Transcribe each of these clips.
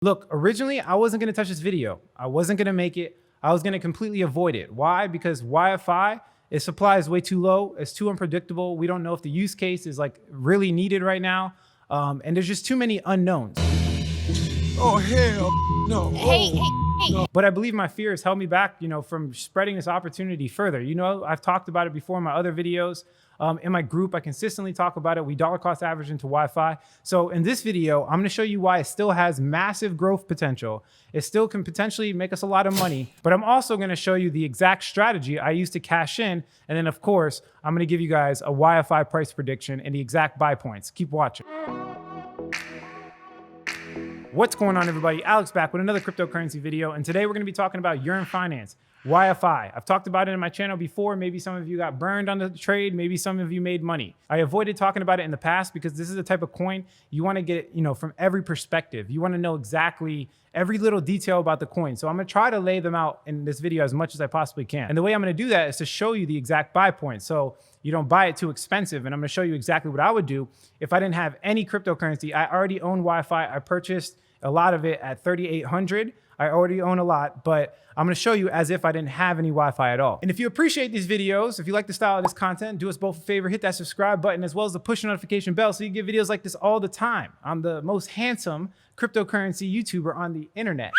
Look, originally I wasn't gonna touch this video. I wasn't gonna make it. I was gonna completely avoid it. Why? Because YFI, its supply is way too low. It's too unpredictable. We don't know if the use case is like really needed right now. And there's just too many unknowns. Oh, hell no. Hey. But I believe my fear has held me back, from spreading this opportunity further. I've talked about it before in my other videos. In my group, I consistently talk about it. We dollar cost average into YFI. So in this video, I'm gonna show you why it still has massive growth potential. It still can potentially make us a lot of money, but I'm also gonna show you the exact strategy I use to cash in. And then of course, I'm gonna give you guys a YFI price prediction and the exact buy points. Keep watching. What's going on, everybody? Alex back with another cryptocurrency video. And today we're gonna be talking about yearn.finance. YFI. I've talked about it in my channel before. Maybe some of you got burned on the trade. Maybe some of you made money. I avoided talking about it in the past because this is the type of coin you want to get, from every perspective. You want to know exactly every little detail about the coin. So I'm going to try to lay them out in this video as much as I possibly can. And the way I'm going to do that is to show you the exact buy point. So you don't buy it too expensive. And I'm going to show you exactly what I would do if I didn't have any cryptocurrency. I already own YFI. I purchased a lot of it at 3,800. I already own a lot, but I'm gonna show you as if I didn't have any YFI at all. And if you appreciate these videos, if you like the style of this content, do us both a favor, hit that subscribe button as well as the push notification bell so you get videos like this all the time. I'm the most handsome cryptocurrency YouTuber on the internet.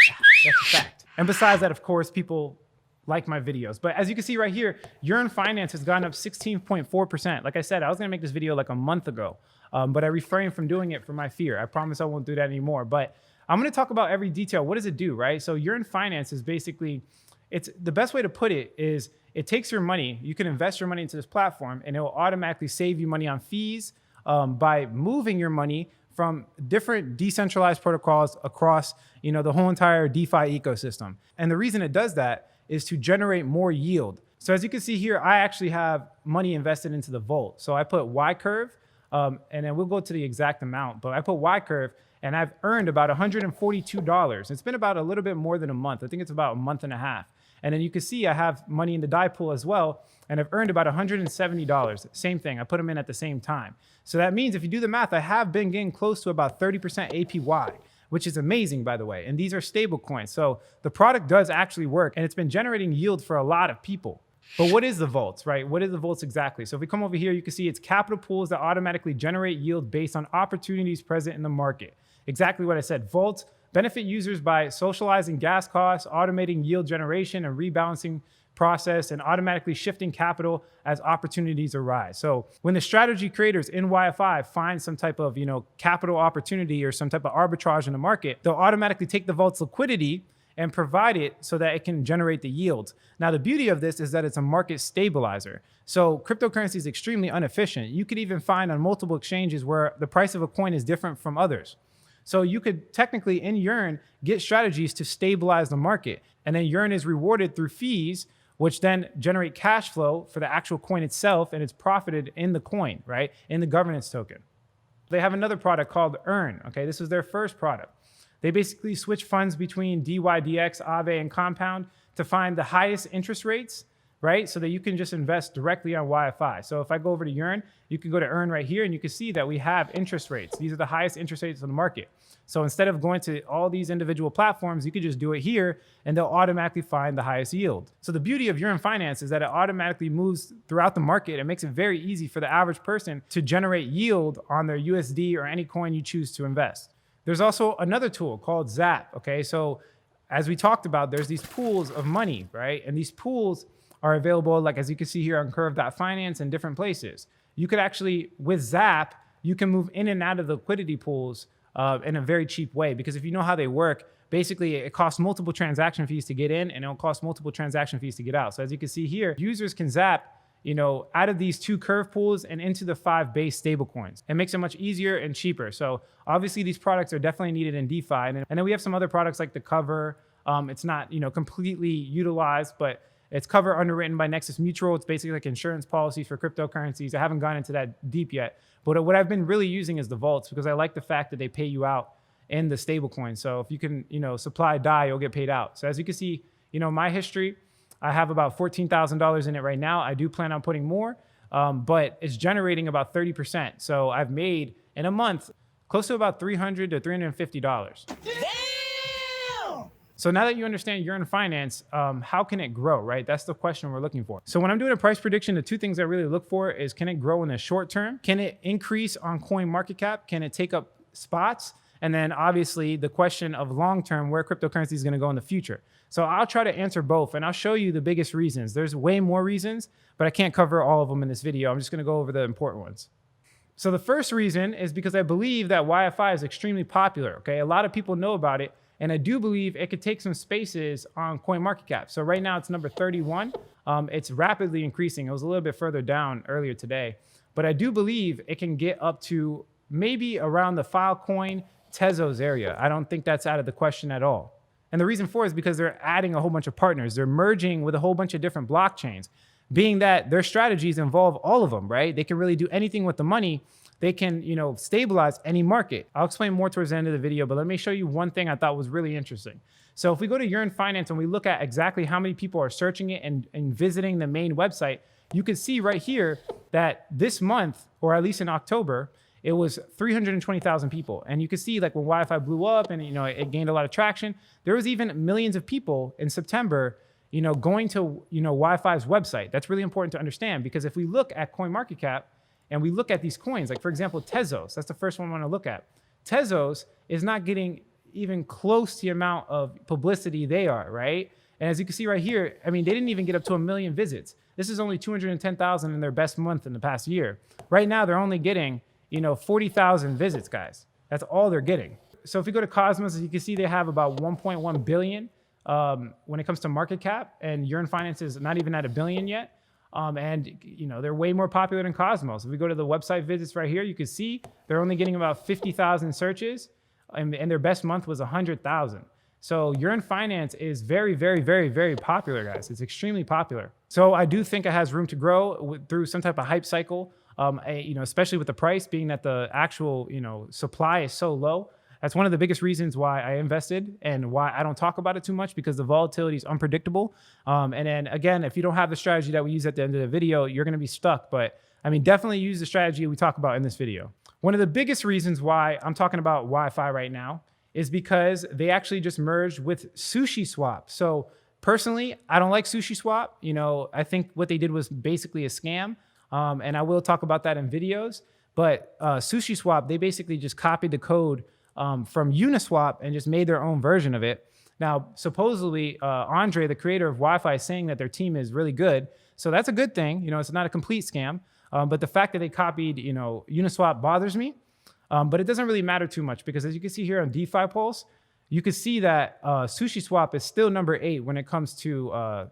That's a fact. And besides that, of course, people like my videos. But as you can see right here, yearn.finance has gone up 16.4%. Like I said, I was gonna make this video like a month ago, but I refrained from doing it for my fear. I promise I won't do that anymore. But I'm going to talk about every detail. What does it do, right? So yearn.finance is basically, it's the best way to put it is it takes your money, you can invest your money into this platform and it will automatically save you money on fees by moving your money from different decentralized protocols across, the whole entire DeFi ecosystem. And the reason it does that is to generate more yield. So as you can see here, I actually have money invested into the vault. So I put Y curve, and then we'll go to the exact amount, but I put Y curve and I've earned about $142. It's been about a little bit more than a month. I think it's about a month and a half. And then you can see I have money in the DAI pool as well, and I've earned about $170. Same thing, I put them in at the same time. So that means if you do the math, I have been getting close to about 30% APY, which is amazing, by the way. And these are stable coins. So the product does actually work, and it's been generating yield for a lot of people. But what is the vaults, right? What is the vaults exactly? So if we come over here, you can see it's capital pools that automatically generate yield based on opportunities present in the market. Exactly what I said. Vaults benefit users by socializing gas costs, automating yield generation and rebalancing process, and automatically shifting capital as opportunities arise. So when the strategy creators in YFI find some type of, capital opportunity or some type of arbitrage in the market, they'll automatically take the vault's liquidity and provide it so that it can generate the yields. Now, the beauty of this is that it's a market stabilizer. So cryptocurrency is extremely inefficient. You could even find on multiple exchanges where the price of a coin is different from others. So you could technically in Yearn get strategies to stabilize the market. And then Yearn is rewarded through fees, which then generate cash flow for the actual coin itself, and it's profited in the coin, right? In the governance token. They have another product called Earn, okay? This was their first product. They basically switch funds between DYDX, Aave, and Compound to find the highest interest rates, right? So that you can just invest directly on YFI. So if I go over to Yearn, you can go to Earn right here and you can see that we have interest rates. These are the highest interest rates on the market. So instead of going to all these individual platforms, you could just do it here and they'll automatically find the highest yield. So the beauty of yearn.finance is that it automatically moves throughout the market. It makes it very easy for the average person to generate yield on their USD or any coin you choose to invest. There's also another tool called Zap, okay? So as we talked about, there's these pools of money, right? And these pools are available, like as you can see here on curve.finance and different places. You could actually, with Zap, you can move in and out of the liquidity pools in a very cheap way, because if you know how they work, basically it costs multiple transaction fees to get in and it'll cost multiple transaction fees to get out. So as you can see here, users can Zap out of these 2 curve pools and into the 5 base stablecoins. It makes it much easier and cheaper. So obviously these products are definitely needed in DeFi. And then we have some other products like the Cover. It's not completely utilized, but it's Cover underwritten by Nexus Mutual. It's basically like insurance policies for cryptocurrencies. I haven't gone into that deep yet. But what I've been really using is the vaults because I like the fact that they pay you out in the stablecoin. So if you can, supply DAI, you'll get paid out. So as you can see, my history, I have about $14,000 in it right now. I do plan on putting more, but it's generating about 30%. So I've made in a month close to about $300 to $350. So now that you understand yearn finance, how can it grow, right? That's the question we're looking for. So when I'm doing a price prediction, the two things I really look for is, can it grow in the short term? Can it increase on coin market cap? Can it take up spots? And then obviously the question of long term, where cryptocurrency is going to go in the future. So I'll try to answer both, and I'll show you the biggest reasons. There's way more reasons, but I can't cover all of them in this video. I'm just going to go over the important ones. So the first reason is because I believe that YFI is extremely popular. Okay, a lot of people know about it. And I do believe it could take some spaces on CoinMarketCap. So right now it's number 31. It's rapidly increasing. It was a little bit further down earlier today. But I do believe it can get up to maybe around the Filecoin Tezos area. I don't think that's out of the question at all. And the reason for it is because they're adding a whole bunch of partners. They're merging with a whole bunch of different blockchains, being that their strategies involve all of them, right? They can really do anything with the money. They can, stabilize any market. I'll explain more towards the end of the video, but let me show you one thing I thought was really interesting. So if we go to yearn finance and we look at exactly how many people are searching it and visiting the main website, you can see right here that this month, or at least in October, it was 320,000 people. And you can see like when YFI blew up and it gained a lot of traction, there was even millions of people in September going to YFI's website. That's really important to understand, because if we look at CoinMarketCap, and we look at these coins, like for example, Tezos, that's the first one I want to look at. Tezos is not getting even close to the amount of publicity they are, right? And as you can see right here, they didn't even get up to 1 million visits. This is only 210,000 in their best month in the past year. Right now, they're only getting, 40,000 visits, guys. That's all they're getting. So if we go to Cosmos, as you can see, they have about 1.1 billion when it comes to market cap, and yearn finance is not even at 1 billion yet. They're way more popular than Cosmos. If we go to the website visits right here, you can see they're only getting about 50,000 searches, and their best month was 100,000. So yearn finance is very, very, very, very popular, guys. It's extremely popular. So I do think it has room to grow through some type of hype cycle, especially with the price being that the actual, supply is so low. That's one of the biggest reasons why I invested and why I don't talk about it too much, because the volatility is unpredictable. And then again, if you don't have the strategy that we use at the end of the video, you're going to be stuck. But definitely use the strategy we talk about in this video. One of the biggest reasons why I'm talking about YFI right now is because they actually just merged with SushiSwap. So personally, I don't like SushiSwap. I think what they did was basically a scam. And I will talk about that in videos. But SushiSwap, they basically just copied the code from Uniswap and just made their own version of it. Now, supposedly, Andre, the creator of YFI, is saying that their team is really good. So that's a good thing. It's not a complete scam. But the fact that they copied, Uniswap bothers me. But it doesn't really matter too much, because as you can see here on DeFi Pulse, you can see that SushiSwap is still number 8 when it comes to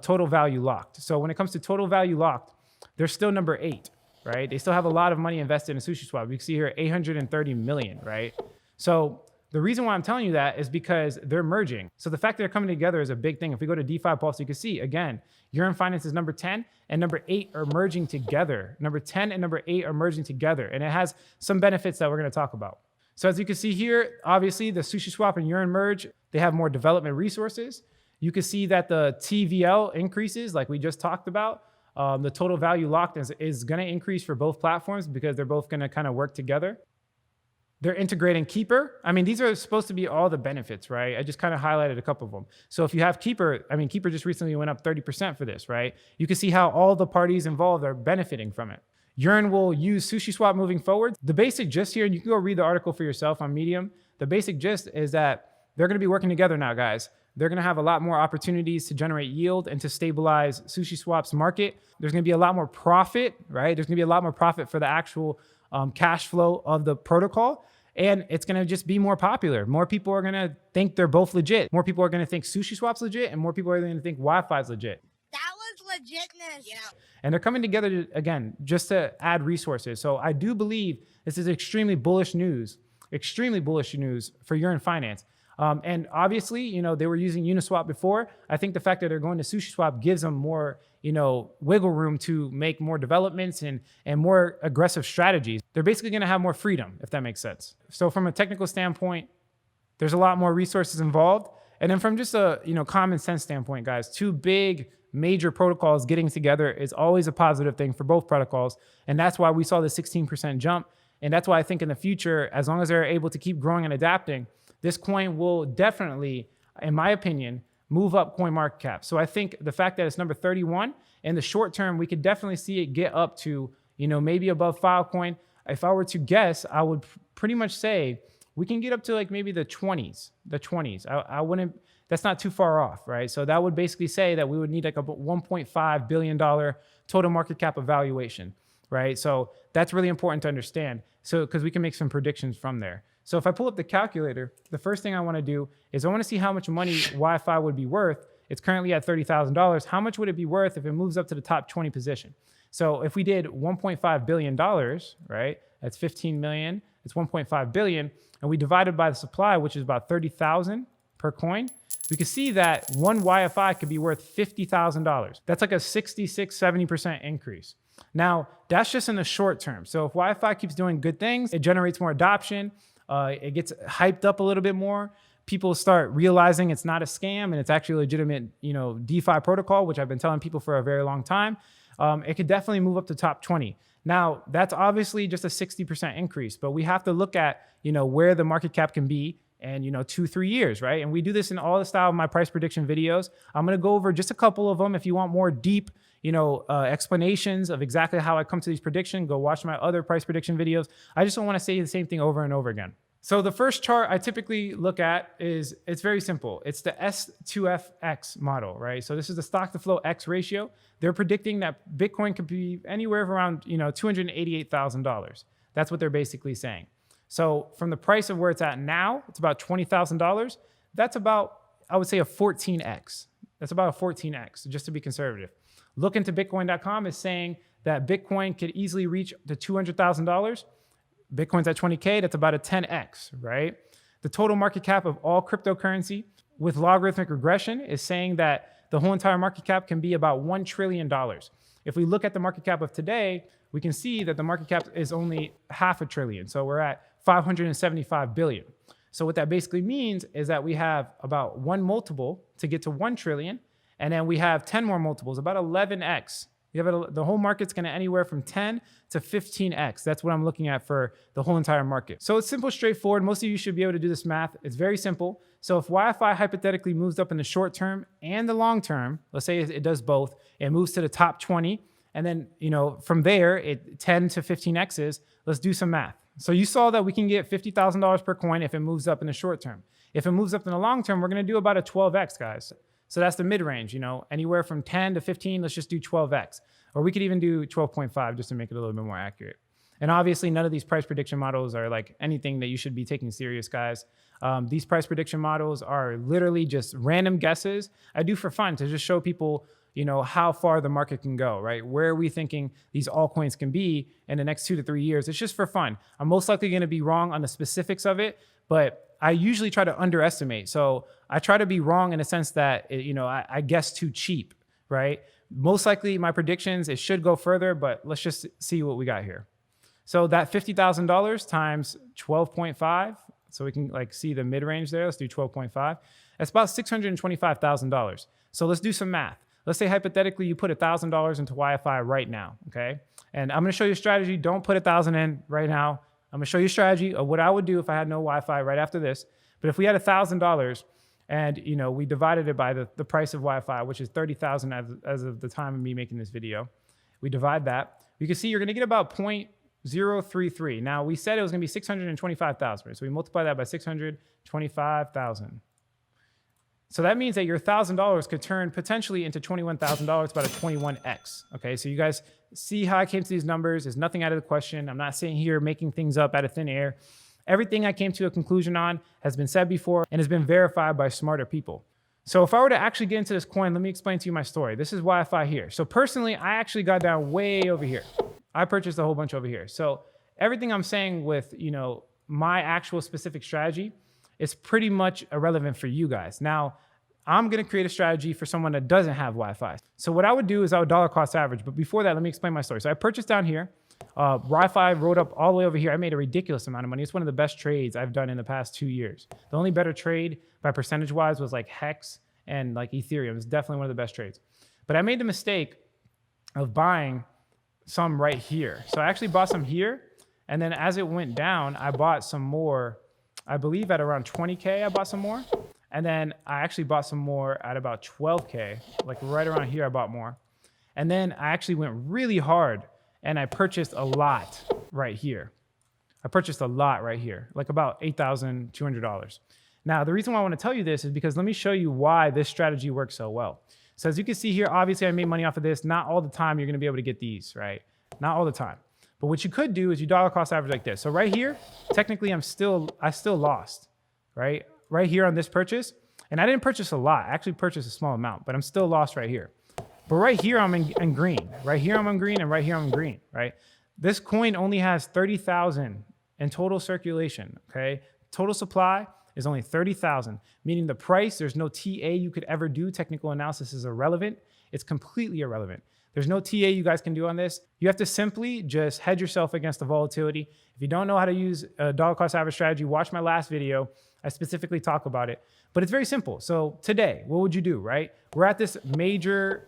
total value locked. So when it comes to total value locked, they're still number 8. Right? They still have a lot of money invested in SushiSwap. You can see here 830 million, right? So the reason why I'm telling you that is because they're merging. So the fact that they're coming together is a big thing. If we go to DeFi Pulse, you can see, again, yearn finance is number 10 and number 8 are merging together. Number 10 and number 8 are merging together. And it has some benefits that we're going to talk about. So as you can see here, obviously the SushiSwap and yearn merge, they have more development resources. You can see that the TVL increases like we just talked about. The total value locked is going to increase for both platforms because they're both going to kind of work together. They're integrating Keeper. These are supposed to be all the benefits, right? I just kind of highlighted a couple of them. So if you have Keeper, Keeper just recently went up 30% for this, right? You can see how all the parties involved are benefiting from it. Yearn will use SushiSwap moving forward. The basic gist here, and you can go read the article for yourself on Medium. The basic gist is that they're going to be working together now, guys. They're going to have a lot more opportunities to generate yield and to stabilize SushiSwap's market. There's going to be a lot more profit, right? There's going to be a lot more profit for the actual cash flow of the protocol. And it's going to just be more popular. More people are going to think they're both legit. More people are going to think SushiSwap's legit, and more people are going to think YFI's legit. That was legitness. Yeah. And they're coming together, again, just to add resources. So I do believe this is extremely bullish news for yearn finance. And obviously, they were using Uniswap before. I think the fact that they're going to SushiSwap gives them more, wiggle room to make more developments and more aggressive strategies. They're basically going to have more freedom, if that makes sense. So from a technical standpoint, there's a lot more resources involved. And then from just a, common sense standpoint, guys, two big major protocols getting together is always a positive thing for both protocols. And that's why we saw the 16% jump. And that's why I think in the future, as long as they're able to keep growing and adapting, this coin will definitely in my opinion, move up coin market cap. So I think the fact that it's number 31 in the short term, we could definitely see it get up to, maybe above Filecoin. If I were to guess, I would pretty much say we can get up to like maybe the 20s. I wouldn't, that's not too far off, right? So that would basically say that we would need like a $1.5 billion total market cap evaluation, right? So that's really important to understand. So, because we can make some predictions from there. So if I pull up the calculator, the first thing I want to do is I want to see how much money YFI would be worth. It's currently at $30,000. How much would it be worth if it moves up to the top 20 position? So if we did $1.5 billion, right? That's 15 million. It's 1.5 billion. And we divided by the supply, which is about 30,000 per coin. We can see that one YFI could be worth $50,000. That's like a 66, 70% increase. Now, that's just in the short term. So if YFI keeps doing good things, it generates more adoption. It gets hyped up a little bit more. People start realizing it's not a scam and it's actually a legitimate, DeFi protocol, which I've been telling people for a very long time. It could definitely move up to top 20. Now, that's obviously just a 60% increase, but we have to look at, where the market cap can be in, 2-3 years, right? And we do this in all the style of my price prediction videos. I'm going to go over just a couple of them. If you want more deep, explanations of exactly how I come to these predictions, go watch my other price prediction videos. I just don't want to say the same thing over and over again. So the first chart I typically look at is, it's very simple. It's the S2FX model, right? So this is the stock to flow X ratio. They're predicting that Bitcoin could be anywhere around, $288,000. That's what they're basically saying. So from the price of where it's at now, it's about $20,000. That's about, I would say, a 14X. That's about a 14X, just to be conservative. Look into Bitcoin.com is saying that Bitcoin could easily reach to $200,000. Bitcoin's at 20K, that's about a 10X, right? The total market cap of all cryptocurrency with logarithmic regression is saying that the whole entire market cap can be about $1 trillion. If we look at the market cap of today, we can see that the market cap is only $500 billion. So we're at 575 billion. So what that basically means is that we have about one multiple to get to 1 trillion. And then we have 10 more multiples, about 11X. The whole market's going to anywhere from 10 to 15X. That's what I'm looking at for the whole entire market. So it's simple, straightforward. Most of you should be able to do this math. It's very simple. So if YFI hypothetically moves up in the short term and the long term, let's say it does both, it moves to the top 20. And then, from there, 10 to 15Xs, let's do some math. So you saw that we can get $50,000 per coin if it moves up in the short term. If it moves up in the long term, we're going to do about a 12X, guys. So that's the mid-range, anywhere from 10 to 15, let's just do 12X. Or we could even do 12.5 just to make it a little bit more accurate. And obviously, none of these price prediction models are like anything that you should be taking serious, guys. These price prediction models are literally just random guesses I do for fun to just show people, how far the market can go, right? Where are we thinking these altcoins can be in the next 2 to 3 years? It's just for fun. I'm most likely going to be wrong on the specifics of it, but I usually try to underestimate. So I try to be wrong in a sense that, I guess too cheap, right? Most likely my predictions, it should go further, but let's just see what we got here. So that $50,000 times 12.5, so we can see the mid-range there. Let's do 12.5. That's about $625,000. So let's do some math. Let's say hypothetically you put $1,000 into YFI right now, okay? And I'm gonna show you a strategy. Don't put 1,000 in right now. I'm gonna show you a strategy of what I would do if I had no YFI right after this. But if we had $1,000 and we divided it by the price of YFI, which is 30,000 as of the time of me making this video, we divide that, you can see you're gonna get about 0.033. Now we said it was gonna be 625,000, so we multiply that by 625,000. So that means that your $1,000 could turn potentially into $21,000, about a 21X. Okay, so you guys see how I came to these numbers. There's nothing out of the question. I'm not sitting here making things up out of thin air. Everything I came to a conclusion on has been said before and has been verified by smarter people. So if I were to actually get into this coin, let me explain to you my story. This is YFI here. So personally, I actually got down way over here. I purchased a whole bunch over here. So everything I'm saying with, my actual specific strategy, it's pretty much irrelevant for you guys. Now, I'm gonna create a strategy for someone that doesn't have Wi-Fi. So what I would do is I would dollar cost average. But before that, let me explain my story. So I purchased down here. Wi-Fi rode up all the way over here. I made a ridiculous amount of money. It's one of the best trades I've done in the past 2 years. The only better trade by percentage-wise was like Hex and like Ethereum. It's definitely one of the best trades. But I made the mistake of buying some right here. So I actually bought some here. And then as it went down, I bought some more. I believe at around 20K, I bought some more. And then I actually bought some more at about 12K, like right around here I bought more. And then I actually went really hard and I purchased a lot right here. I purchased a lot right here, like about $8,200. Now, the reason why I want to tell you this is because let me show you why this strategy works so well. So as you can see here, obviously I made money off of this. Not all the time you're going to be able to get these, right? Not all the time. But what you could do is you dollar cost average like this. So right here, technically I still lost, right? Right here on this purchase. And I didn't purchase a lot. I actually purchased a small amount, but I'm still lost right here. But right here I'm in green. Right here I'm in green, and right here I'm in green, right? This coin only has 30,000 in total circulation, okay? Total supply is only 30,000, meaning the price, there's no TA you could ever do. Technical analysis is irrelevant. It's completely irrelevant. There's no TA you guys can do on this. You have to simply just hedge yourself against the volatility. If you don't know how to use a dollar cost average strategy, watch my last video. I specifically talk about it, but it's very simple. So today, what would you do, right? We're at this major,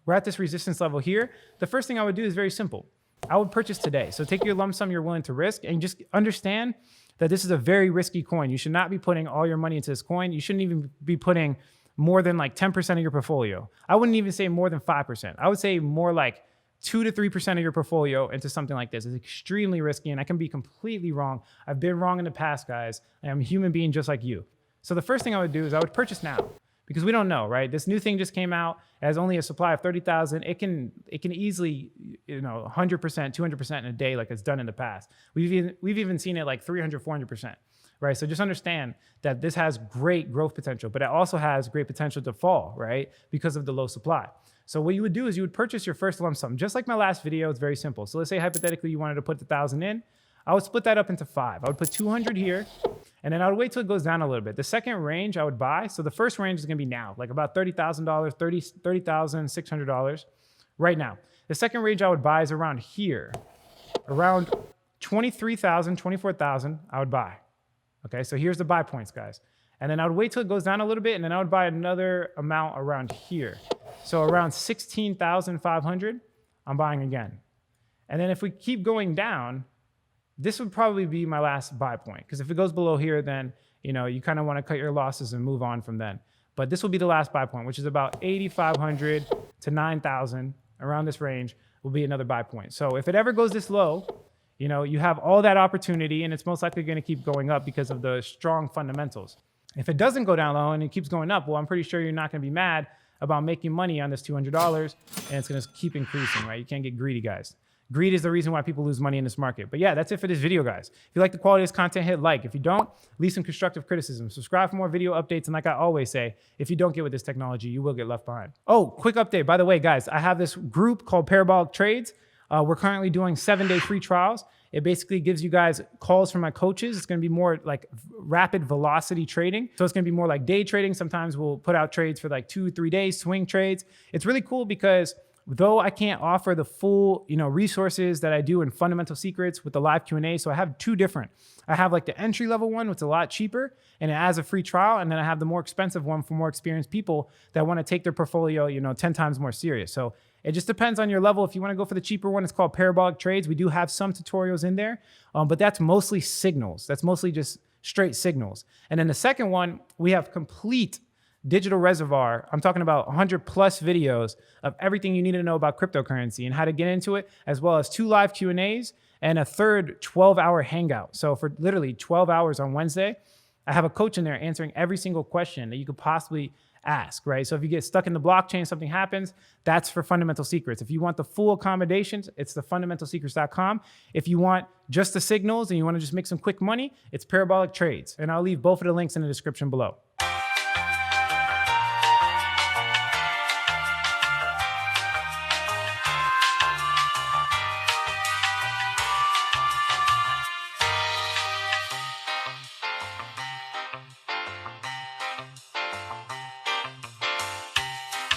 we're at this resistance level here. The first thing I would do is very simple. I would purchase today. So take your lump sum you're willing to risk and just understand that this is a very risky coin. You should not be putting all your money into this coin. You shouldn't even be putting more than like 10% of your portfolio. I wouldn't even say more than 5%. I would say more like 2 to 3% of your portfolio into something like this. It's extremely risky, and I can be completely wrong. I've been wrong in the past, guys. I'm a human being just like you. So the first thing I would do is I would purchase now, because we don't know, right? This new thing just came out. It has only a supply of 30,000. It can easily, 100%, 200% in a day, like it's done in the past. We've even seen it like 300, 400%, right? So just understand that this has great growth potential, but it also has great potential to fall, right? Because of the low supply. So what you would do is you would purchase your first lump sum. Just like my last video, it's very simple. So let's say hypothetically you wanted to put the 1,000 in. I would split that up into 5. I would put 200 here, and then I would wait till it goes down a little bit. The second range I would buy, so the first range is gonna be now, like about $30,000, $30,600 right now. The second range I would buy is around here, around 23,000, 24,000 I would buy. Okay, so here's the buy points, guys. And then I would wait till it goes down a little bit, and then I would buy another amount around here. So around 16,500, I'm buying again. And then if we keep going down, this would probably be my last buy point, because if it goes below here, then you kind of want to cut your losses and move on from then. But this will be the last buy point, which is about 8,500 to 9,000, around this range will be another buy point. So if it ever goes this low, you have all that opportunity, and it's most likely going to keep going up because of the strong fundamentals. If it doesn't go down low and it keeps going up, well, I'm pretty sure you're not going to be mad about making money on this $200, and it's going to keep increasing, right? You can't get greedy, guys. Greed is the reason why people lose money in this market. But yeah, that's it for this video, guys. If you like the quality of this content, hit like. If you don't, leave some constructive criticism. Subscribe for more video updates. And like I always say, if you don't get with this technology, you will get left behind. Oh, quick update. By the way, guys, I have this group called Parabolic Trades. We're currently doing 7-day free trials. It basically gives you guys calls from my coaches. It's going to be more like rapid velocity trading. So it's going to be more like day trading. Sometimes we'll put out trades for like 2-3 days, swing trades. It's really cool because though I can't offer the full, resources that I do in Fundamental Secrets with the live Q&A, so I have 2 different. I have like the entry level one, which is a lot cheaper, and it has a free trial, and then I have the more expensive one for more experienced people that want to take their portfolio, 10 times more serious. So it just depends on your level. If you want to go for the cheaper one, it's called Parabolic Trades. We do have some tutorials in there, but that's mostly signals. That's mostly just straight signals. And then the second one, we have complete digital reservoir. I'm talking about 100 plus videos of everything you need to know about cryptocurrency and how to get into it, as well as 2 live Q&As and a third 12-hour hangout. So for literally 12 hours on Wednesday, I have a coach in there answering every single question that you could possibly ask, right? So if you get stuck in the blockchain, something happens, that's for Fundamental Secrets. If you want the full accommodations, it's the fundamentalsecrets.com. If you want just the signals and you want to just make some quick money, it's Parabolic Trades. And I'll leave both of the links in the description below.